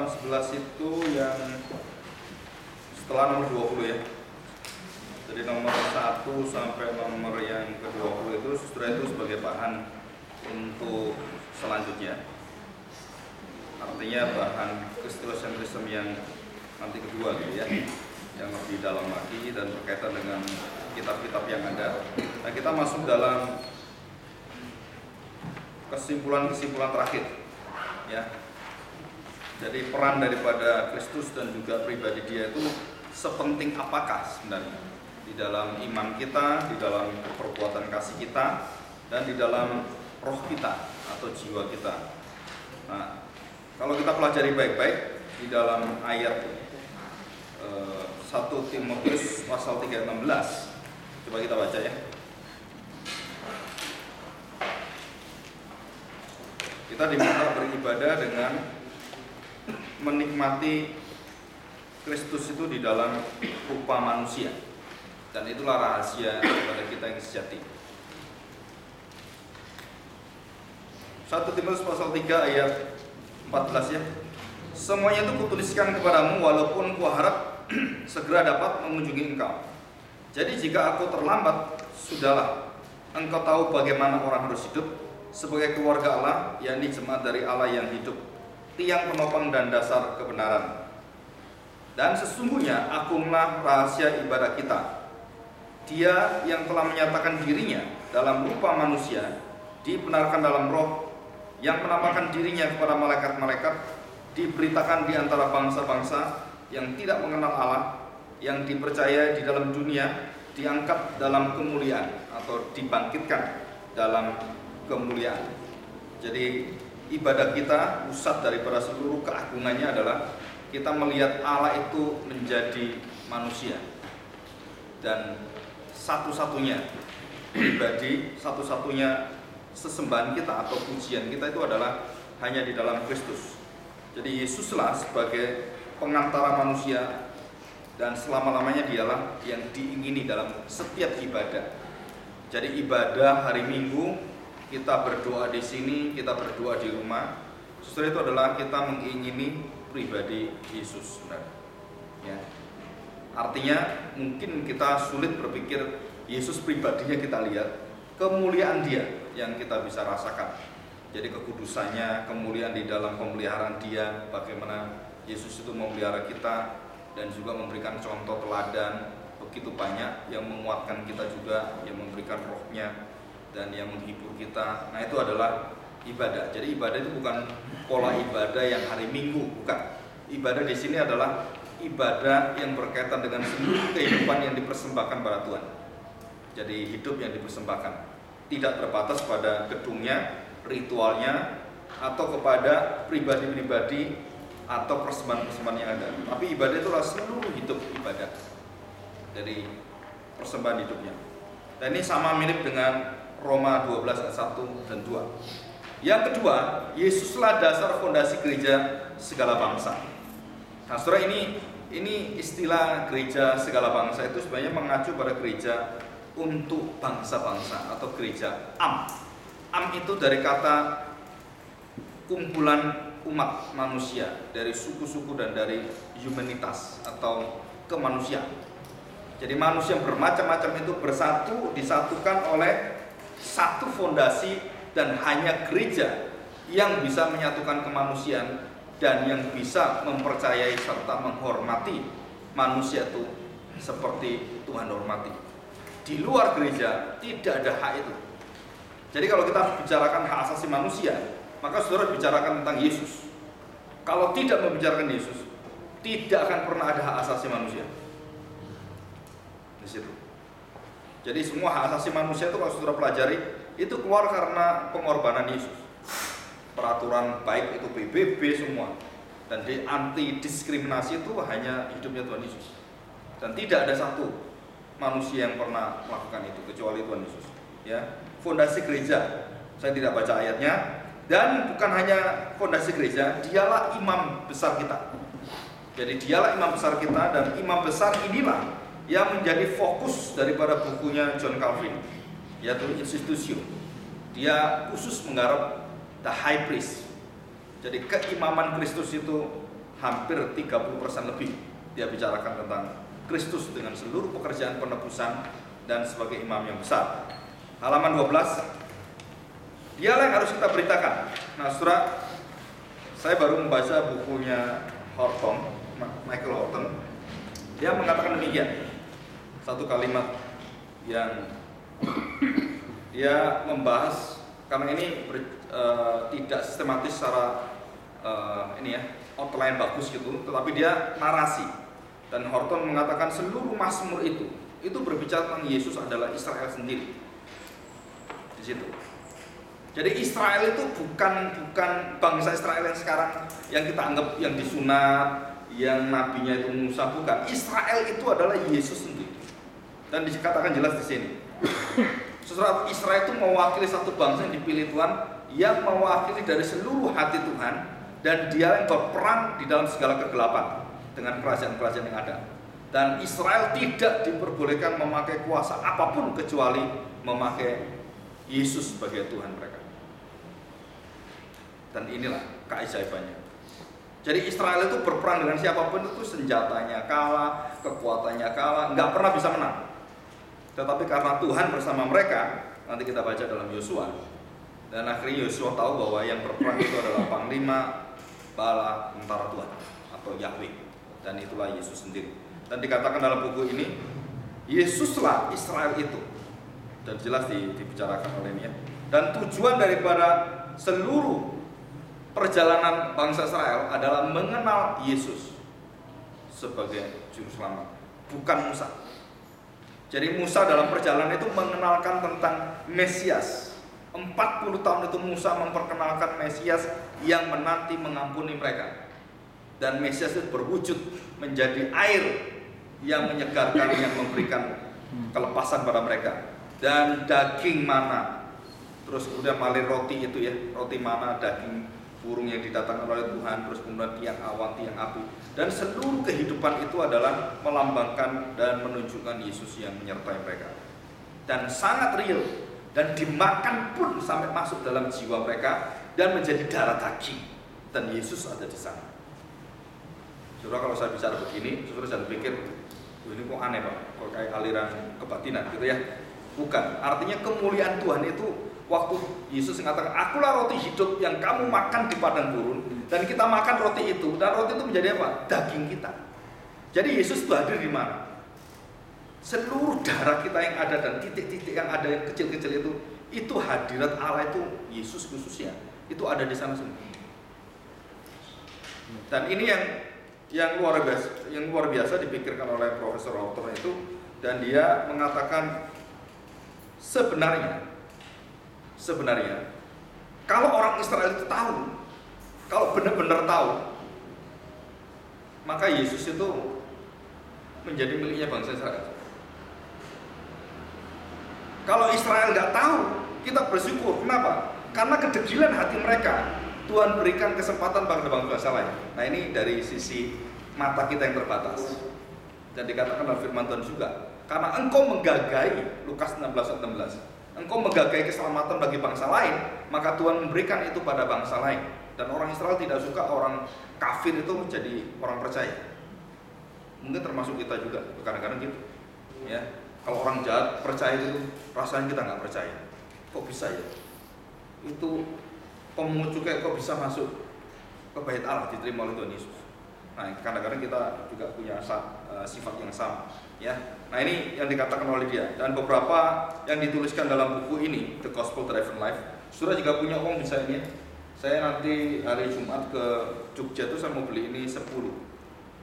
nomor 11 itu yang setelah nomor 20 ya. Jadi nomor 1 sampai nomor yang ke-20 itu sudah itu sebagai bahan untuk selanjutnya. Artinya bahan Kristosentrisme yang nanti kedua gitu ya, yang lebih dalam lagi dan berkaitan dengan kitab-kitab yang ada. Nah, kita masuk dalam kesimpulan-kesimpulan terakhir ya. Jadi peran daripada Kristus dan juga pribadi dia itu sepenting apakah sebenarnya di dalam iman kita, di dalam perbuatan kasih kita, dan di dalam roh kita atau jiwa kita. Nah, kalau kita pelajari baik-baik di dalam ayat 1 Timotius pasal 3:16, coba kita baca ya. Kita diminta beribadah dengan menikmati Kristus itu di dalam rupa manusia, dan itulah rahasia kepada kita yang sejati. 1 Timotius pasal 3 ayat 14 ya. Semuanya itu kutuliskan kepadamu walaupun kuharap segera dapat mengunjungi engkau. Jadi jika aku terlambat, sudahlah engkau tahu bagaimana orang harus hidup sebagai keluarga Allah, yakni jemaat dari Allah yang hidup, tiang penopang dan dasar kebenaran. Dan sesungguhnya agunglah rahasia ibadah kita. Dia yang telah menyatakan dirinya dalam rupa manusia, dibenarkan dalam roh, yang menampakkan dirinya kepada malaikat-malaikat, diberitakan di antara bangsa-bangsa yang tidak mengenal Allah, yang dipercaya di dalam dunia, diangkat dalam kemuliaan atau dibangkitkan dalam kemuliaan. Jadi ibadah kita, pusat daripada seluruh keagungannya adalah kita melihat Allah itu menjadi manusia, dan satu-satunya pribadi, satu-satunya sesembahan kita atau pujian kita itu adalah hanya di dalam Kristus. Jadi Yesuslah sebagai pengantara manusia, dan selama-lamanya dialah yang diingini dalam setiap ibadah. Jadi ibadah hari Minggu, kita berdoa di sini, kita berdoa di rumah, justru itu adalah kita mengingini pribadi Yesus, ya. Artinya mungkin kita sulit berpikir Yesus pribadinya kita lihat, kemuliaan dia yang kita bisa rasakan. Jadi kekudusannya, kemuliaan di dalam pemeliharaan dia, bagaimana Yesus itu memelihara kita dan juga memberikan contoh teladan begitu banyak yang menguatkan kita juga, yang memberikan rohnya dan yang menghibur kita. Nah, itu adalah ibadah. Jadi ibadah itu bukan pola ibadah yang hari Minggu, bukan. Ibadah di sini adalah ibadah yang berkaitan dengan seluruh kehidupan yang dipersembahkan pada Tuhan. Jadi hidup yang dipersembahkan tidak terbatas pada gedungnya, ritualnya, atau kepada pribadi-pribadi atau persembahan-persembahan yang ada. Tapi ibadah itulah seluruh hidup ibadah dari persembahan hidupnya. Dan ini sama mirip dengan Roma 12 ayat 1 dan 2. Yang kedua, Yesuslah dasar fondasi gereja segala bangsa. Nah, saudara, ini istilah gereja segala bangsa itu sebenarnya mengacu pada gereja untuk bangsa-bangsa atau gereja Am. Am itu dari kata kumpulan umat manusia, dari suku-suku dan dari humanitas atau kemanusiaan. Jadi manusia bermacam-macam itu bersatu, disatukan oleh satu fondasi, dan hanya gereja yang bisa menyatukan kemanusiaan dan yang bisa mempercayai serta menghormati manusia itu seperti Tuhan hormati. Di luar gereja tidak ada hak itu. Jadi kalau kita bicarakan hak asasi manusia, maka saudara bicarakan tentang Yesus. Kalau tidak membicarakan Yesus, tidak akan pernah ada hak asasi manusia. Di situ. Jadi semua hak asasi manusia itu kalau saudara pelajari, itu keluar karena pengorbanan Yesus. Peraturan baik itu PBB semua, dan di anti diskriminasi itu hanya hidupnya Tuhan Yesus. Dan tidak ada satu manusia yang pernah melakukan itu kecuali Tuhan Yesus. Ya, fondasi gereja. Saya tidak baca ayatnya. Dan bukan hanya fondasi gereja, dialah imam besar kita. Jadi dialah imam besar kita, dan imam besar inilah yang menjadi fokus daripada bukunya John Calvin, yaitu Institutio. Dia khusus menggarap the high priest. Jadi keimaman Kristus itu hampir 30% lebih dia bicarakan tentang Kristus dengan seluruh pekerjaan penebusan dan sebagai imam yang besar. Halaman 12, dialah yang harus kita beritakan. Nah, saudara, saya baru membaca bukunya Michael Horton. Dia mengatakan demikian, satu kalimat yang dia membahas, karena ini tidak sistematis secara outline bagus gitu, tetapi dia narasi. Dan Horton mengatakan seluruh Mazmur itu berbicara tentang Yesus adalah Israel sendiri. Di situ. Jadi Israel itu bukan bangsa Israel yang sekarang yang kita anggap yang disunat, yang nabinya itu Musa, bukan. Israel itu adalah Yesus sendiri. Dan dikatakan jelas di sini. Saudara, Israel itu mewakili satu bangsa yang dipilih Tuhan, yang mewakili dari seluruh hati Tuhan, dan dia yang berperang di dalam segala kegelapan dengan kerajaan-kerajaan yang ada. Dan Israel tidak diperbolehkan memakai kuasa apapun kecuali memakai Yesus sebagai Tuhan mereka. Dan inilah keajaibannya. Jadi Israel itu berperang dengan siapapun itu senjatanya kalah, kekuatannya kalah, nggak pernah bisa menang. Tetapi karena Tuhan bersama mereka, nanti kita baca dalam Yosua. Dan akhirnya Yosua tahu bahwa yang berperang itu adalah panglima bala tentara Tuhan atau Yahweh. Dan itulah Yesus sendiri. Dan dikatakan dalam buku ini, Yesuslah Israel itu. Dan jelas dibicarakan oleh dia. Dan tujuan daripada seluruh perjalanan bangsa Israel adalah mengenal Yesus sebagai juru selamat, bukan Musa. Jadi Musa dalam perjalanan itu mengenalkan tentang Mesias. 40 tahun itu Musa memperkenalkan Mesias yang menanti mengampuni mereka. Dan Mesias itu berwujud menjadi air yang menyegarkan, yang memberikan kelepasan pada mereka. Dan daging mana, terus kemudian malir roti itu ya, roti mana, daging burung yang didatangkan oleh Tuhan, terus kemudian tiang awan, tiang api. Dan seluruh kehidupan itu adalah melambangkan dan menunjukkan Yesus yang menyertai mereka. Dan sangat real, dan dimakan pun sampai masuk dalam jiwa mereka dan menjadi darah daging. Dan Yesus ada di sana. Saudara, kalau saya bicara begini, saudara jangan pikir ini kok aneh Pak, kok kayak aliran kebatinan gitu ya. Bukan, artinya kemuliaan Tuhan itu waktu Yesus mengatakan, akulah roti hidup yang kamu makan di padang gurun. Dan kita makan roti itu, dan roti itu menjadi apa? Daging kita. Jadi Yesus itu hadir di mana? Seluruh darah kita yang ada dan titik-titik yang ada yang kecil-kecil itu hadirat Allah, itu Yesus khususnya, itu ada di sana semua. Dan ini yang luar biasa dipikirkan oleh Profesor Horton itu, dan dia mengatakan sebenarnya kalau orang Israel itu tahu, kalau benar-benar tahu, maka Yesus itu menjadi miliknya bangsa Israel. Kalau Israel nggak tahu, kita bersyukur. Kenapa? Karena kedegilan hati mereka, Tuhan berikan kesempatan pada bangsa lain. Nah, ini dari sisi mata kita yang terbatas. Dan dikatakan dalam firman Tuhan juga, karena engkau menggagai, Lukas 16:16, engkau menggagai keselamatan bagi bangsa lain, maka Tuhan memberikan itu pada bangsa lain. Dan orang Israel tidak suka orang kafir itu menjadi orang percaya. Mungkin termasuk kita juga, kadang-kadang gitu. Ya, kalau orang jahat percaya itu, rasanya kita nggak percaya. Kok bisa ya? Itu pemungut cukai kok bisa masuk ke bait Allah, diterima oleh Tuhan Yesus. Nah, kadang-kadang kita juga punya sifat yang sama, ya. Nah, ini yang dikatakan oleh dia. Dan beberapa yang dituliskan dalam buku ini, The Gospel Driven Life. Saudara juga punya uang bisa ini. Saya nanti hari Jumat ke Jogja itu saya mau beli ini 10.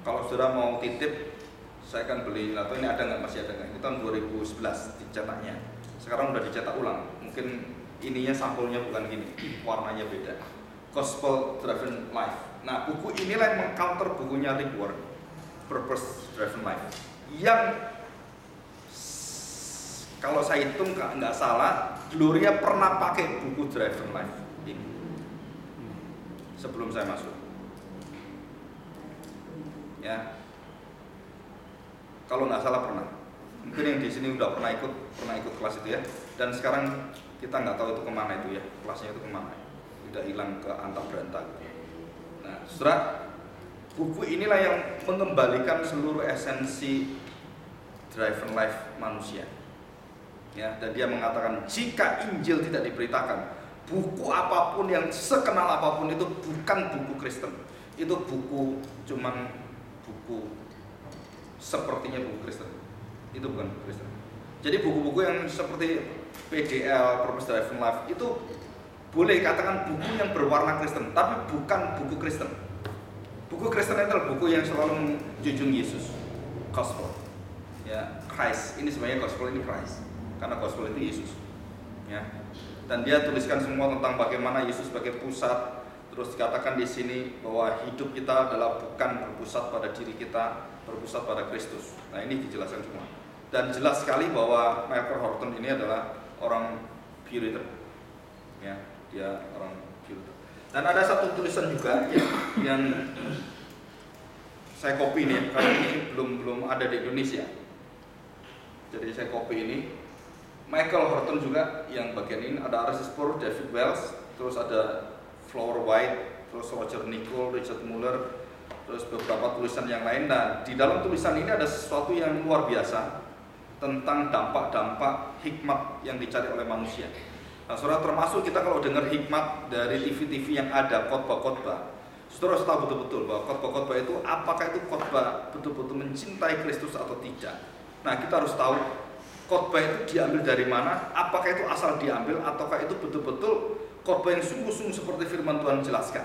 Kalau saudara mau titip, saya akan beli. Atau ini ada nggak, masih ada nggak? Ini tahun 2011 dicetaknya. Sekarang udah dicetak ulang. Mungkin ininya sampulnya bukan gini, warnanya beda. Gospel Driven Life. Nah, buku inilah yang meng-counter bukunya Rick Warren, Purpose Driven Life, yang kalau saya hitung nggak salah, Gloria pernah pakai buku Driven Life ini sebelum saya masuk. Ya, kalau nggak salah pernah. Mungkin yang di sini udah pernah ikut kelas itu ya. Dan sekarang kita nggak tahu itu kemana itu ya, kelasnya itu kemana, udah hilang ke antah berantah. Nah, saudara, Buku inilah yang mengembalikan seluruh esensi driven life manusia. Ya, dan dia mengatakan jika Injil tidak diberitakan, buku apapun yang sekenal apapun itu bukan buku Kristen. Itu buku cuman buku sepertinya buku Kristen. Itu bukan buku Kristen. Jadi buku-buku yang seperti PDL, Purpose Driven Life itu boleh katakan buku yang berwarna Kristen, tapi bukan buku Kristen. Buku Kristen itu adalah buku yang selalu menjunjung Yesus, Gospel, ya, Christ. Ini sebenarnya Gospel, ini Christ, karena Gospel itu Yesus, ya. Dan dia tuliskan semua tentang bagaimana Yesus sebagai pusat. Terus dikatakan di sini bahwa hidup kita adalah bukan berpusat pada diri kita, berpusat pada Kristus. Nah, ini dijelaskan semua. Dan jelas sekali bahwa Michael Horton ini adalah orang Puritan, ya, dia orang Puritan. Dan ada satu tulisan juga yang saya copy nih, karena ini belum ada di Indonesia. Jadi saya copy ini. Michael Horton juga yang bagian ini, ada R.C. Sproul, David Wells, terus ada Flower White, terus Roger Nicol, Richard Muller, terus beberapa tulisan yang lain. Dan di dalam tulisan ini ada sesuatu yang luar biasa tentang dampak-dampak hikmat yang dicari oleh manusia. Nah, saudara, termasuk kita kalau dengar hikmat dari TV-TV yang ada, khotbah-khotbah, saudara harus tahu betul-betul bahwa khotbah-khotbah itu apakah itu khotbah betul-betul mencintai Kristus atau tidak. Nah, kita harus tahu khotbah itu diambil dari mana, apakah itu asal diambil ataukah itu betul-betul khotbah yang sungguh-sungguh seperti firman Tuhan jelaskan.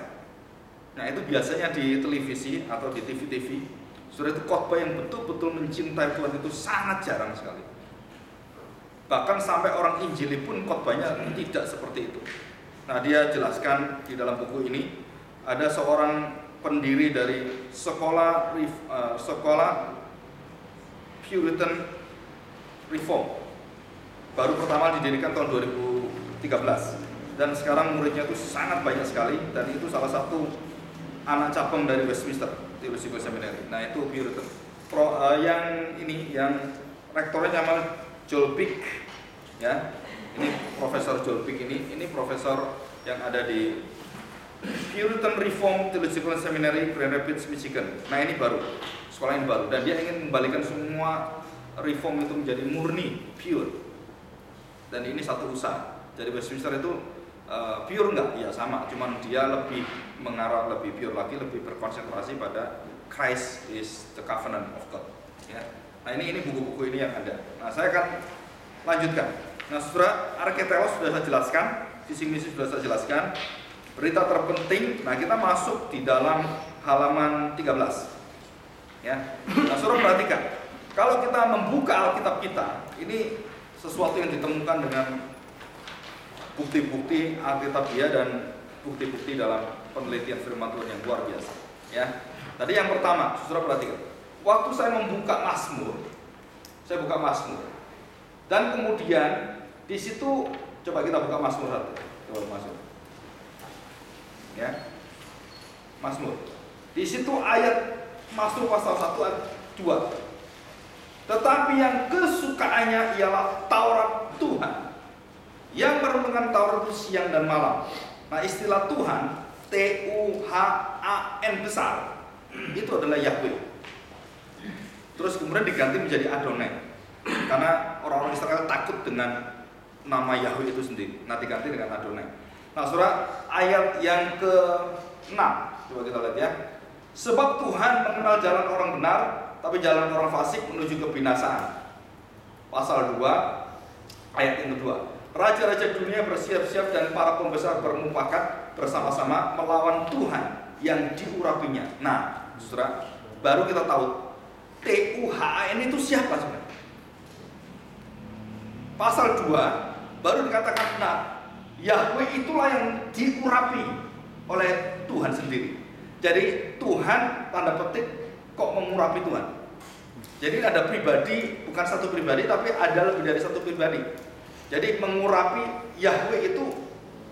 Nah, itu biasanya di televisi atau di TV-TV, saudara, itu khotbah yang betul-betul mencintai Tuhan itu sangat jarang sekali. Bahkan sampai orang Injili pun khotbahnya tidak seperti itu. Nah, dia jelaskan di dalam buku ini ada seorang pendiri dari sekolah Puritan Reform. Baru pertama didirikan tahun 2013 dan sekarang muridnya itu sangat banyak sekali, dan itu salah satu anak cabang dari Westminster Theological Seminary. Nah, itu Puritan. Yang rektornya namanya Joel Pick, ya. Ini Profesor Joel Pick ini profesor yang ada di Puritan Reform Theological Seminary, Grand Rapids, Michigan. Nah, ini baru, sekolah ini baru, dan dia ingin membalikan semua reform itu menjadi murni, pure. Dan ini satu usaha. Jadi Westminster itu pure enggak? Ya sama, cuman dia lebih mengarah lebih pure lagi, lebih berkonsentrasi pada Christ is the covenant of God, ya. Nah, ini buku-buku ini yang ada. Nah, saya akan lanjutkan. Nah, saudara, Arketelos sudah saya jelaskan, visi misi sudah saya jelaskan. Berita terpenting. Nah, kita masuk di dalam halaman 13, ya. Nah, saudara perhatikan, kalau kita membuka Alkitab kita, ini sesuatu yang ditemukan dengan bukti-bukti Alkitabiah dan bukti-bukti dalam penelitian firman Tuhan yang luar biasa, ya. Tadi yang pertama, saudara perhatikan. Waktu saya membuka Mazmur, saya buka Mazmur, dan kemudian di situ coba kita buka Mazmur 1. Coba Mazmur. Ya. Mazmur. Di situ ayat Mazmur pasal 1 ayat 2. Tetapi yang kesukaannya ialah Taurat Tuhan, yang merenungkan Taurat itu siang dan malam. Nah, istilah Tuhan, Tuhan besar, itu adalah Yahweh. Terus kemudian diganti menjadi Adonai, karena orang-orang Israel takut dengan nama Yahweh itu sendiri. Nah, diganti dengan Adonai. Nah, saudara, ayat yang ke-6, coba kita lihat ya. Sebab Tuhan mengenal jalan orang benar, tapi jalan orang fasik menuju kebinasaan. Pasal 2, ayat yang kedua. Raja-raja dunia bersiap-siap dan para pembesar bermufakat bersama-sama melawan Tuhan yang diurapinya. Nah, saudara, baru kita tahu Tuhan itu siapa sebenarnya. Pasal 2 baru dikatakan, nah, Yahweh itulah yang diurapi oleh Tuhan sendiri. Jadi Tuhan tanda petik kok mengurapi Tuhan. Jadi ada pribadi, bukan satu pribadi, tapi ada lebih dari satu pribadi. Jadi mengurapi Yahweh itu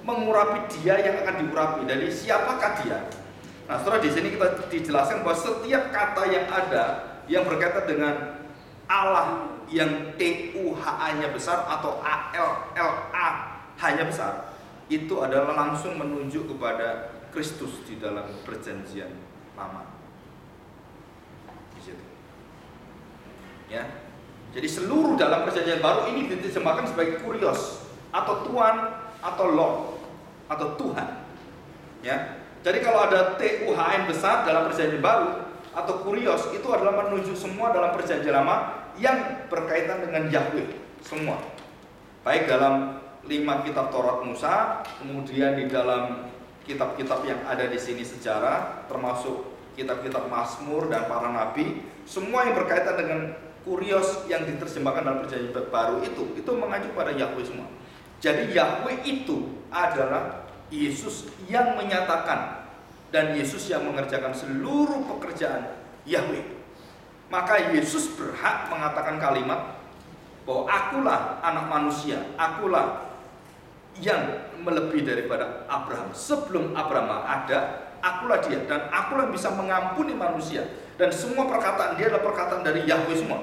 mengurapi dia yang akan diurapi. Jadi siapakah dia? Nah, setelah di sini kita dijelaskan bahwa setiap kata yang ada yang berkaitan dengan Allah yang Tuhan-nya besar atau Allah-nya besar, itu adalah langsung menunjuk kepada Kristus di dalam perjanjian lama. situ. Ya. Jadi seluruh dalam perjanjian baru ini diterjemahkan sebagai kurios atau Tuhan atau Lord atau Tuhan. Ya. Jadi kalau ada TUHN besar dalam perjanjian baru atau kurios itu adalah menuju semua dalam perjanjian lama yang berkaitan dengan Yahweh semua. Baik dalam 5 kitab Taurat Musa, kemudian di dalam kitab-kitab yang ada di sini sejarah, termasuk kitab-kitab Mazmur dan para nabi, semua yang berkaitan dengan kurios yang diterjemahkan dalam perjanjian baru itu mengacu pada Yahweh semua. Jadi Yahweh itu adalah Yesus yang menyatakan dan Yesus yang mengerjakan seluruh pekerjaan Yahweh. Maka Yesus berhak mengatakan kalimat bahwa akulah anak manusia, akulah yang melebihi daripada Abraham. Sebelum Abraham ada, akulah dia, dan akulah yang bisa mengampuni manusia. Dan semua perkataan dia adalah perkataan dari Yahweh semua.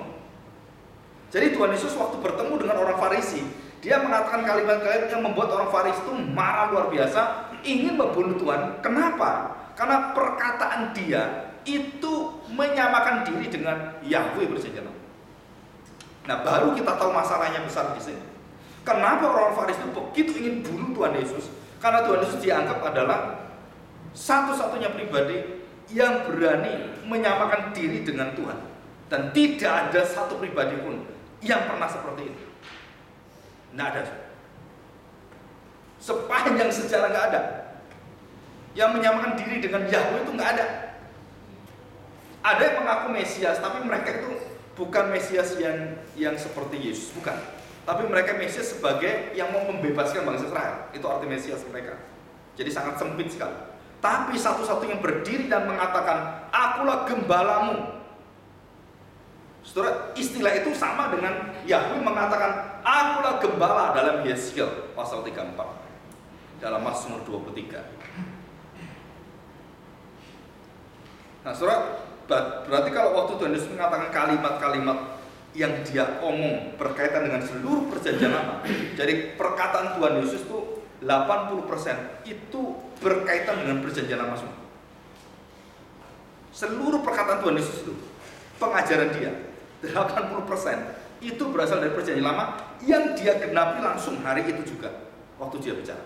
Jadi Tuhan Yesus waktu bertemu dengan orang Farisi, dia mengatakan kalimat-kalimat yang membuat orang Farisi itu marah luar biasa, ingin membunuh Tuhan. Kenapa? Karena perkataan dia itu menyamakan diri dengan Yahweh perjanjian lama. Nah, baru kita tahu masalahnya besar di sini. Kenapa orang Farisi itu begitu ingin bunuh Tuhan Yesus? Karena Tuhan Yesus dianggap adalah satu-satunya pribadi yang berani menyamakan diri dengan Tuhan. Dan tidak ada satu pribadi pun yang pernah seperti itu. Tidak ada. Sepanjang sejarah nggak ada. Yang menyamakan diri dengan Yahweh itu nggak ada. Ada yang mengaku Mesias, tapi mereka itu bukan Mesias yang seperti Yesus, bukan. Tapi mereka Mesias sebagai yang mau membebaskan bangsa Israel. Itu arti Mesias mereka. Jadi sangat sempit sekali. Tapi satu-satunya berdiri dan mengatakan, akulah gembalamu. Saudara, istilah itu sama dengan Yahweh mengatakan, akulah gembala dalam Yeskiel pasal 34. Dalam Mazmur 23. Nah, saudara, berarti kalau waktu Tuhan Yesus mengatakan kalimat-kalimat yang dia omong berkaitan dengan seluruh perjanjian lama, jadi perkataan Tuhan Yesus itu 80% itu berkaitan dengan perjanjian lama semua. Seluruh perkataan Tuhan Yesus itu, pengajaran dia 80% itu berasal dari perjanjian lama yang dia genapi langsung hari itu juga waktu dia bicara.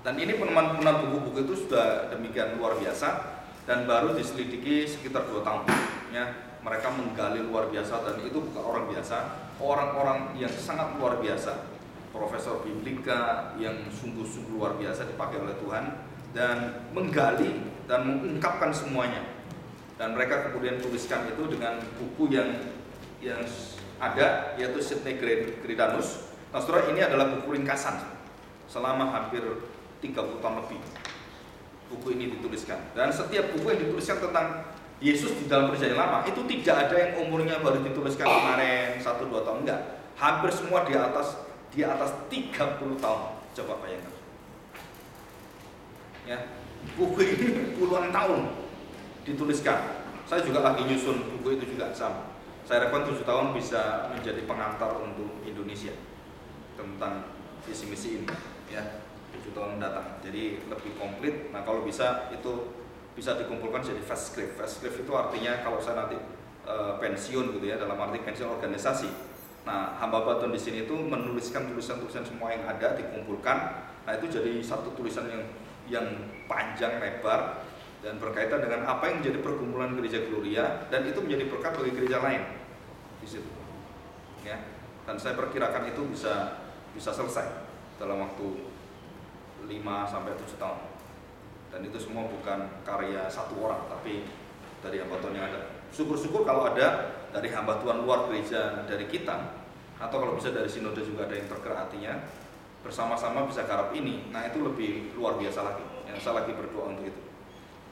Dan ini penemuan buku-buku itu sudah demikian luar biasa dan baru diselidiki sekitar 2 tahun. Ya, mereka menggali luar biasa dan itu bukan orang biasa, orang-orang yang sangat luar biasa, profesor biblika yang sungguh-sungguh luar biasa dipakai oleh Tuhan dan menggali dan mengungkapkan semuanya. Dan mereka kemudian tuliskan itu dengan buku yang ada, yaitu Sidney Greidanus. Nah, saudara, ini adalah buku ringkasan selama hampir 30 tahun lebih. Buku ini dituliskan, dan setiap buku yang dituliskan tentang Yesus di dalam perjanjian lama itu tidak ada yang umurnya baru dituliskan kemarin 1-2 tahun, enggak. Hampir semua di atas 30 tahun. Coba bayangkan. Ya, buku ini puluhan tahun dituliskan. Saya juga lagi nyusun buku itu juga sama. Saya harapkan 7 tahun bisa menjadi pengantar untuk Indonesia tentang visi misi ini, ya. 7 tahun mendatang, jadi lebih komplit. Nah, kalau bisa itu bisa dikumpulkan jadi fast script. Fast script itu artinya kalau saya nanti pensiun gitu ya, dalam arti pensiun organisasi. Nah, hamba Tuhan di sini itu menuliskan tulisan-tulisan semua yang ada dikumpulkan. Nah, itu jadi satu tulisan yang panjang lebar dan berkaitan dengan apa yang menjadi pergumulan gereja Gloria, dan itu menjadi berkat bagi gereja lain di situ. Ya, dan saya perkirakan itu bisa selesai dalam waktu 5-7 tahun. Dan itu semua bukan karya satu orang, tapi dari hamba Tuhan yang ada. Syukur-syukur kalau ada dari hamba Tuhan luar gereja dari kita, atau kalau bisa dari sinode juga ada yang tergerak hatinya, bersama-sama bisa garap ini. Nah, itu lebih luar biasa lagi. Yang saya lagi berdoa untuk itu.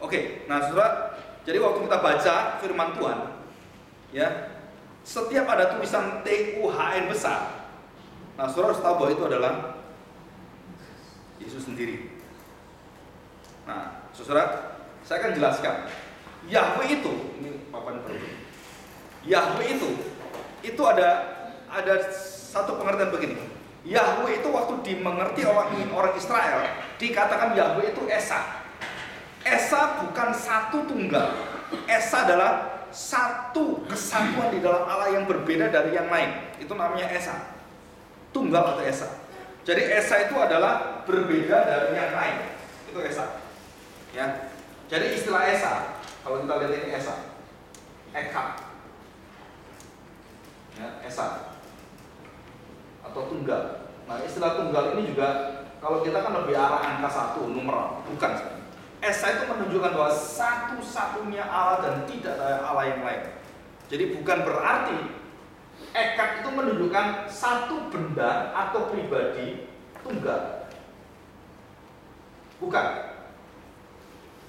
Oke, nah saudara, jadi waktu kita baca firman Tuhan, ya, setiap ada tulisan TUHN besar. Nah, saudara harus tahu bahwa itu adalah Yesus sendiri. Nah, saudara, saya akan jelaskan. Yahweh itu, ini papan perlu. Yahweh itu ada satu pengertian begini. Yahweh itu waktu dimengerti orang Israel, dikatakan Yahweh itu Esa. Esa bukan satu tunggal. Esa adalah satu kesatuan di dalam Allah yang berbeda dari yang lain. Itu namanya esa. Tunggal atau esa. Jadi esa itu adalah berbeda dari yang lain. Itu esa. Ya. Jadi istilah esa, kalau kita lihat ini esa, eka, ya, esa atau tunggal. Nah, istilah tunggal ini juga kalau kita kan lebih arah angka 1, numeral, bukan. Esa itu menunjukkan bahwa satu-satunya Allah dan tidak ada Allah yang lain. Jadi bukan berarti ekak itu menunjukkan satu benda atau pribadi tunggal. Bukan.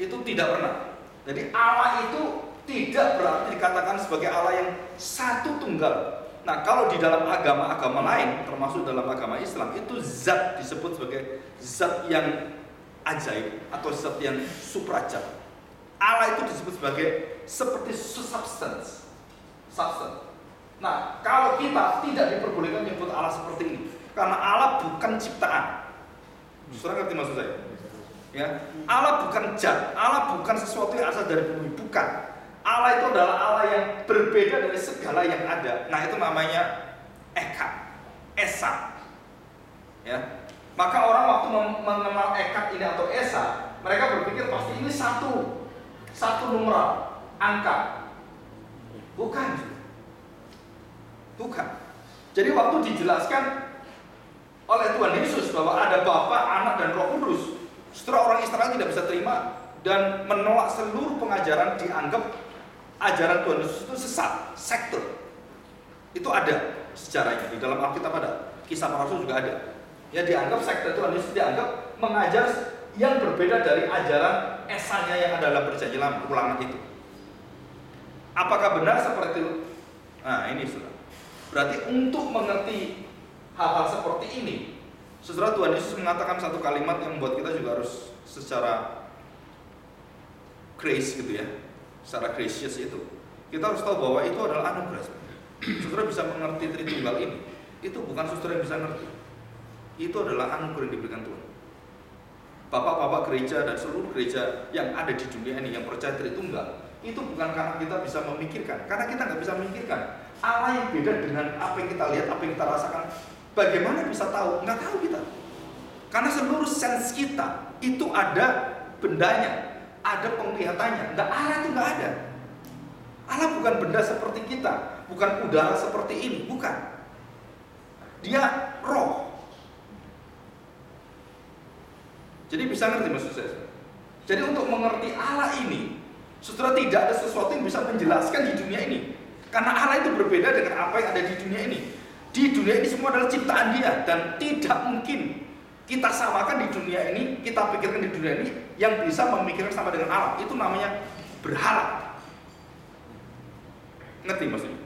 Itu tidak pernah. Jadi Allah itu tidak berarti dikatakan sebagai Allah yang satu tunggal. Nah, kalau di dalam agama-agama lain, termasuk dalam agama Islam, itu zat disebut sebagai zat yang ajaib atau zat yang suprajat. Allah itu disebut sebagai seperti substance. Nah, kalau kita tidak diperbolehkan menyebut Allah seperti ini, karena Allah bukan ciptaan. Saudara ngerti maksud saya? Ya, Allah bukan zat, Allah bukan sesuatu yang asal dari bumi, bukan. Allah itu adalah Allah yang berbeda dari segala yang ada. Nah, itu namanya eka, esa. Ya. Maka orang waktu mengenal ekak ini atau esa, mereka berpikir pasti ini satu numeral, angka. Bukan. Jadi waktu dijelaskan oleh Tuhan Yesus bahwa ada Bapa, Anak, dan Roh Kudus, setelah orang Israel tidak bisa terima dan menolak seluruh pengajaran, dianggap ajaran Tuhan Yesus itu sesat, sekte. Itu ada sejarahnya di dalam Alkitab, ada. Kisah Para Rasul juga ada. Ya, dianggap sekte Tuhan Yesus dianggap mengajar yang berbeda dari ajaran esanya yang ada dalam Perjanjian Lama, Ulangan itu. Apakah benar seperti itu? Nah, ini saudara. Berarti untuk mengerti hal-hal seperti ini, saudara, Tuhan Yesus mengatakan satu kalimat yang membuat kita juga harus secara grace gitu ya, secara gracious itu. Kita harus tahu bahwa itu adalah anugerah. Saudara bisa mengerti Tritunggal ini, itu bukan saudara yang bisa mengerti. Itu adalah anugerah yang diberikan Tuhan. Bapak-bapak gereja dan seluruh gereja yang ada di dunia ini yang percaya Tritunggal, itu bukan karena kita bisa memikirkan, karena kita nggak bisa memikirkan Allah yang beda dengan apa yang kita lihat, apa yang kita rasakan. Bagaimana bisa tahu? Nggak tahu kita. Karena seluruh sense kita itu ada bendanya, ada penglihatannya. Nggak, Allah itu nggak ada. Allah bukan benda seperti kita, bukan udara seperti ini, bukan. Dia roh. Jadi bisa ngerti maksud saya? Jadi untuk mengerti Allah ini, saudara, tidak ada sesuatu yang bisa menjelaskan di dunia ini. Karena Allah itu berbeda dengan apa yang ada di dunia ini. Di dunia ini semua adalah ciptaan Dia, dan tidak mungkin kita samakan di dunia ini, kita pikirkan di dunia ini yang bisa memikirkan sama dengan Allah. Itu namanya berhala. Ngerti maksudnya?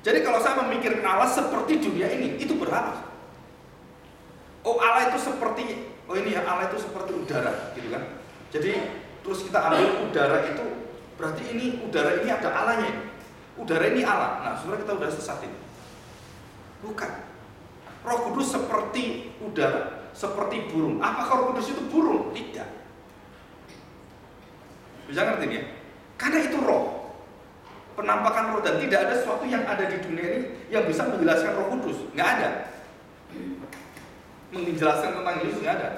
Jadi kalau saya memikirkan Allah seperti dunia ini, itu berhala. Oh, Allah itu seperti, oh ini ya, Allah itu seperti udara, gitu kan? Jadi terus kita ambil udara itu, berarti ini udara ini ada Allahnya. Udara ini Allah. Nah, saudara, kita udah sesat ini. Bukan. Roh Kudus seperti udara, seperti burung. Apakah Roh Kudus itu burung? Tidak. Bisa ngerti ya? Karena itu roh, penampakan roh, dan tidak ada sesuatu yang ada di dunia ini yang bisa menjelaskan Roh Kudus. Nggak ada. Menjelaskan tentang Yesus nggak ada.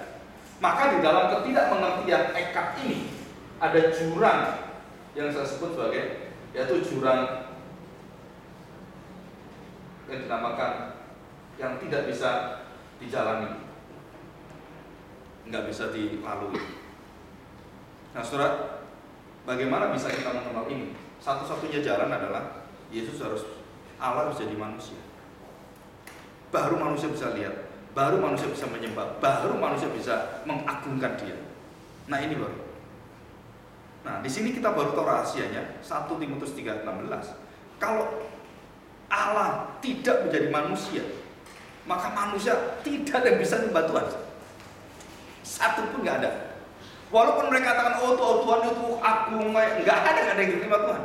Maka di dalam ketidakmengertian ekak ini ada jurang yang saya sebut sebagai, yaitu jurang yang dinamakan yang tidak bisa dijalani, nggak bisa dilalui. Nah, saudara, bagaimana bisa kita mengenal ini? Satu-satunya jalan adalah Yesus Allah harus jadi manusia. Baru manusia bisa lihat, baru manusia bisa menyembah, baru manusia bisa mengagungkan Dia. Nah, ini baru. Nah, di sini kita baru tahu rahasianya. 1 Timotius 3:16. Kalau Allah tidak menjadi manusia, maka manusia tidak ada yang bisa menyembah Tuhan. Satu pun nggak ada. Walaupun mereka katakan, oh Tuhan itu agung, nggak ada yang diterima Tuhan.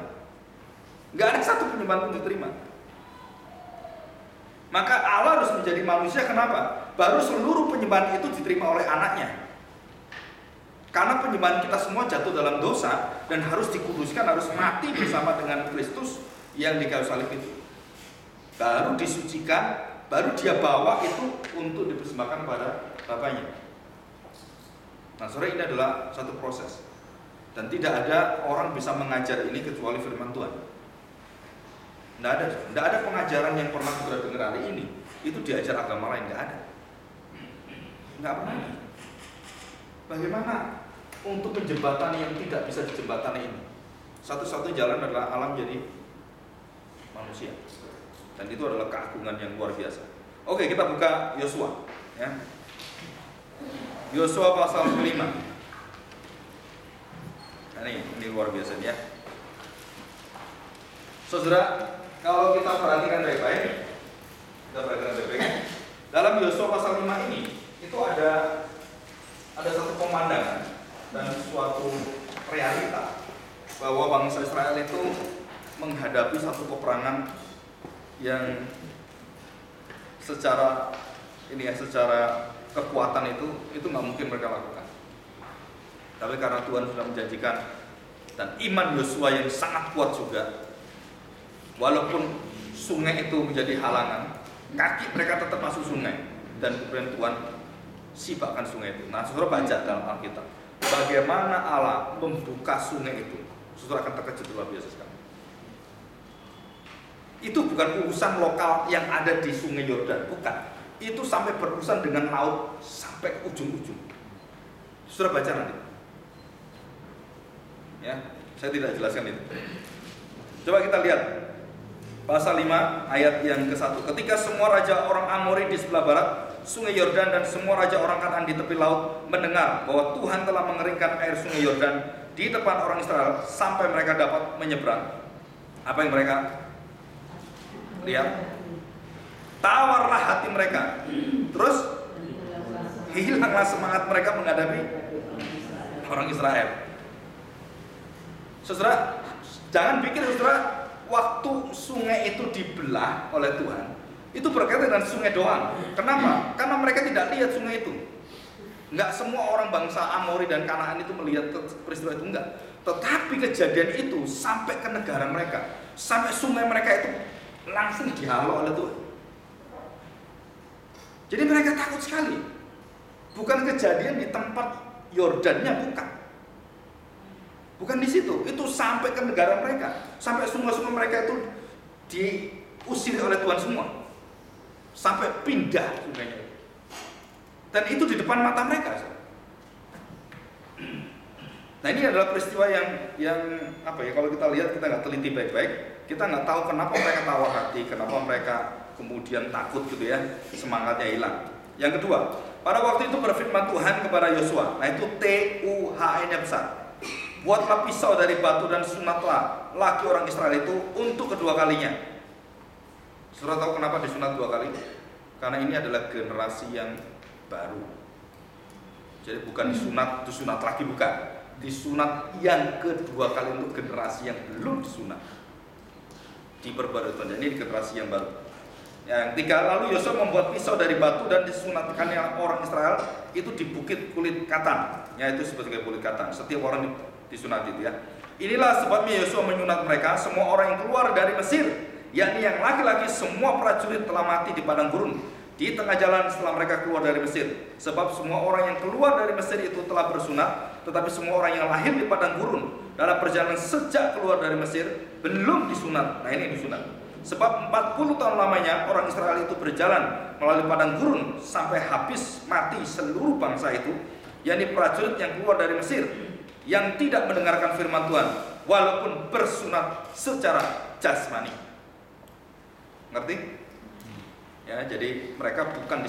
Nggak ada satu penyembahan pun diterima. Maka Allah harus menjadi manusia. Kenapa? Baru seluruh penyembahan itu diterima oleh anaknya. Karena penyembahan kita semua jatuh dalam dosa dan harus dikuduskan, harus mati bersama dengan Kristus yang di kayu salib itu. Baru disucikan, baru dia bawa itu untuk dipersembahkan kepada Bapaknya. Nah, saudara, ini adalah satu proses. Dan tidak ada orang bisa mengajar ini kecuali firman Tuhan. Tidak ada pengajaran yang pernah kita dengar hari ini itu diajar agama lain, tidak ada. Nggak pernah. Bagaimana untuk menjembatani yang tidak bisa dijembatani ini? Satu-satunya jalan adalah alam jadi manusia. Dan itu adalah keagungan yang luar biasa. Oke, kita buka Yosua, ya. Yosua pasal 5. Nah, ini luar biasa ya. Saudara, kalau kita perhatikan baik-baik, dalam Yosua pasal 5 ini itu ada satu pemandangan dan suatu realita bahwa bangsa Israel itu menghadapi satu peperangan yang secara kekuatan itu nggak mungkin mereka lakukan. Tapi karena Tuhan sudah menjanjikan dan iman Yosua yang sangat kuat juga, walaupun sungai itu menjadi halangan, kaki mereka tetap masuk sungai dan kemudian Tuhan sibakkan sungai itu. Nah, saudara baca dalam Alkitab bagaimana Allah membuka sungai itu, saudara akan terkejut luar biasa sekali. Itu bukan urusan lokal yang ada di Sungai Yordan, bukan. Itu sampai berurusan dengan laut sampai ke ujung-ujung. Saudara baca nanti. Ya, saya tidak jelaskan itu. Coba kita lihat pasal 5 ayat yang ke-1. Ketika semua raja orang Amori di sebelah barat Sungai Yordan dan semua raja orang Kanaan di tepi laut mendengar bahwa Tuhan telah mengeringkan air Sungai Yordan di depan orang Israel sampai mereka dapat menyeberang. Apa yang mereka lihat? Tawarlah hati mereka. Terus hilanglah semangat mereka menghadapi orang Israel. Saudara, jangan pikir saudara waktu sungai itu dibelah oleh Tuhan itu berkaitan dengan sungai doang. Kenapa? Karena mereka tidak lihat sungai itu. Enggak semua orang bangsa Amori dan Kanaan itu melihat peristiwa itu, enggak. Tetapi kejadian itu sampai ke negara mereka, sampai sungai mereka itu langsung dihalau oleh Tuhan. Jadi mereka takut sekali. Bukan kejadian di tempat Yordannya, bukan. Bukan di situ. Itu sampai ke negara mereka, sampai sungai-sungai mereka itu diusir oleh Tuhan semua. Sampai pindah sungainya. Dan itu di depan mata mereka. Nah, ini adalah peristiwa yang apa ya, kalau kita lihat, kita nggak teliti baik-baik, kita nggak tahu kenapa mereka tawar hati, kenapa mereka kemudian takut gitu ya, semangatnya hilang. Yang kedua, pada waktu itu berfirman Tuhan kepada Yosua, nah itu TUHN-nya besar. Buatlah pisau dari batu dan sunatlah laki orang Israel itu untuk kedua kalinya. Saudara tahu kenapa disunat dua kali? Karena ini adalah generasi yang baru. Jadi bukan disunat lagi, bukan. Disunat yang kedua kali untuk generasi yang belum disunat. Diperbarui Tuhan. Ini generasi yang baru. Yang ketiga, lalu Yosua membuat pisau dari batu dan disunatkannya orang Israel itu di bukit kulit katan, yaitu sebagai kulit katan. Setiap orang disunat itu ya. Inilah sebabnya Yosua menyunat mereka, semua orang yang keluar dari Mesir, yakni yang laki-laki semua prajurit telah mati di padang gurun di tengah jalan setelah mereka keluar dari Mesir. Sebab semua orang yang keluar dari Mesir itu telah bersunat, tetapi semua orang yang lahir di padang gurun dalam perjalanan sejak keluar dari Mesir belum disunat. Nah, ini disunat. Sebab 40 tahun lamanya orang Israel itu berjalan melalui padang gurun sampai habis mati seluruh bangsa itu, yakni prajurit yang keluar dari Mesir, yang tidak mendengarkan firman Tuhan walaupun bersunat secara jasmani. Ngerti? Ya, jadi mereka bukan